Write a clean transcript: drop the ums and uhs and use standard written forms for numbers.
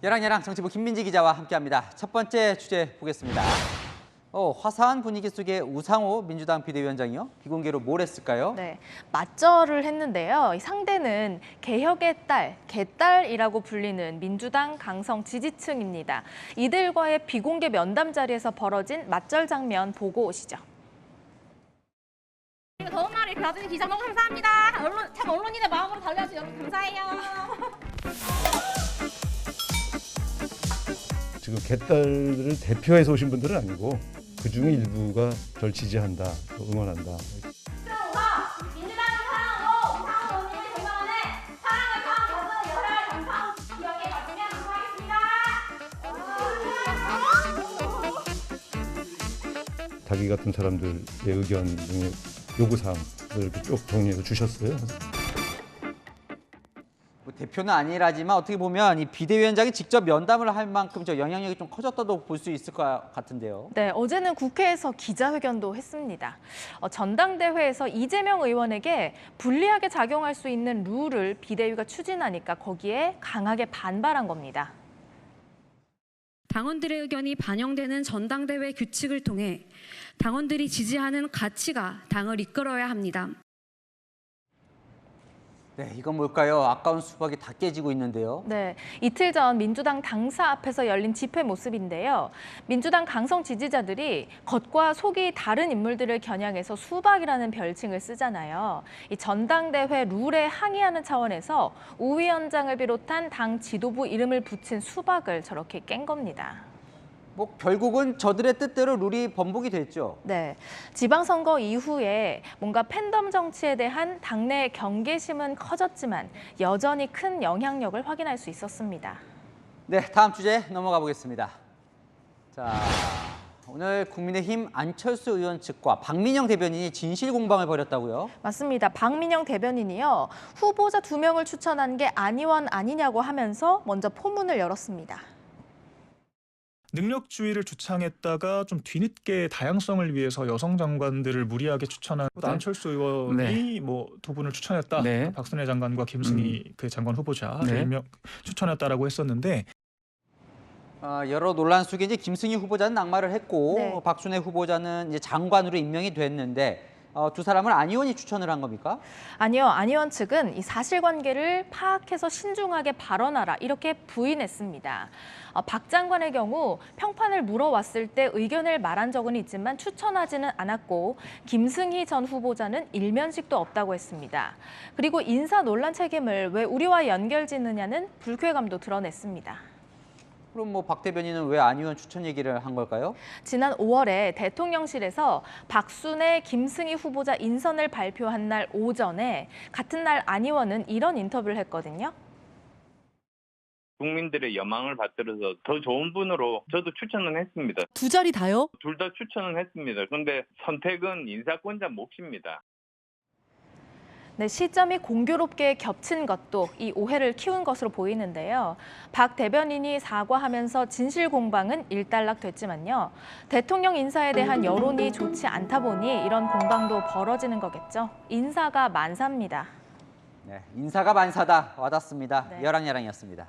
야랑야랑 정치부 김민지 기자와 함께합니다. 첫 번째 주제 보겠습니다. 화사한 분위기 속에 우상호 민주당 비대위원장이요? 비공개로 뭘 했을까요? 네, 맞절을 했는데요. 상대는 개혁의 딸, 개딸이라고 불리는 민주당 강성 지지층입니다. 이들과의 비공개 면담 자리에서 벌어진 맞절 장면 보고 오시죠. 더운 날에 그러더니 기자 너무 감사합니다. 참 언론인의 마음으로 달려와서 여러분 감사해요. 지금 개딸을 대표해서 오신 분들은 아니고 그중에 일부가 절 지지한다, 또 응원한다. 민주당을 사랑하고 우상호 언니의 건강안에 사랑을 담아서 열혈 감사 기억에 가지면 감사하겠습니다. 자기 같은 사람들의 의견 중에 요구사항을 이렇게 쭉 정리해서 주셨어요. 대표는 아니라지만 어떻게 보면 이 비대위원장이 직접 면담을 할 만큼 영향력이 좀 커졌다고 볼 수 있을 것 같은데요. 네, 어제는 국회에서 기자회견도 했습니다. 전당대회에서 이재명 의원에게 불리하게 작용할 수 있는 룰을 비대위가 추진하니까 거기에 강하게 반발한 겁니다. 당원들의 의견이 반영되는 전당대회 규칙을 통해 당원들이 지지하는 가치가 당을 이끌어야 합니다. 네, 이건 뭘까요? 아까운 수박이 다 깨지고 있는데요. 네, 이틀 전 민주당 당사 앞에서 열린 집회 모습인데요. 민주당 강성 지지자들이 겉과 속이 다른 인물들을 겨냥해서 수박이라는 별칭을 쓰잖아요. 이 전당대회 룰에 항의하는 차원에서 우 위원장을 비롯한 당 지도부 이름을 붙인 수박을 저렇게 깬 겁니다. 결국은 저들의 뜻대로 룰이 번복이 됐죠. 네, 지방선거 이후에 뭔가 팬덤 정치에 대한 당내 경계심은 커졌지만 여전히 큰 영향력을 확인할 수 있었습니다. 네, 다음 주제 넘어가 보겠습니다. 자, 오늘 국민의힘 안철수 의원 측과 박민영 대변인이 진실 공방을 벌였다고요? 맞습니다. 박민영 대변인이요. 후보자 2명을 추천한 게 안희원 아니냐고 하면서 먼저 포문을 열었습니다. 능력주의를 주창했다가 좀 뒤늦게 다양성을 위해서 여성 장관들을 무리하게 추천한 안철수 의원이 두 분을 추천했다. 박순애 장관과 김승희 그 장관 후보자 일명 추천했다라고 했었는데 여러 논란 속에 이제 김승희 후보자는 낙마를 했고 박순애 후보자는 이제 장관으로 임명이 됐는데 두 사람을 안희원이 추천을 한 겁니까? 아니요. 안희원 측은 이 사실관계를 파악해서 신중하게 발언하라 이렇게 부인했습니다. 박 장관의 경우 평판을 물어왔을 때 의견을 말한 적은 있지만 추천하지는 않았고 김승희 전 후보자는 일면식도 없다고 했습니다. 그리고 인사 논란 책임을 왜 우리와 연결짓느냐는 불쾌감도 드러냈습니다. 그럼 박 대변인은 왜 안희원 추천 얘기를 한 걸까요? 지난 5월에 대통령실에서 박순애, 김승희 후보자 인선을 발표한 날 오전에 같은 날 안희원은 이런 인터뷰를 했거든요. 국민들의 여망을 받들어서 더 좋은 분으로 저도 추천은 했습니다. 두 자리 다요? 둘 다 추천은 했습니다. 그런데 선택은 인사권자 몫입니다. 네, 시점이 공교롭게 겹친 것도 이 오해를 키운 것으로 보이는데요. 박 대변인이 사과하면서 진실 공방은 일단락됐지만요. 대통령 인사에 대한 여론이 좋지 않다 보니 이런 공방도 벌어지는 거겠죠. 인사가 만사입니다. 네, 인사가 만사다 와닿습니다. 네. 여랑야랑이었습니다.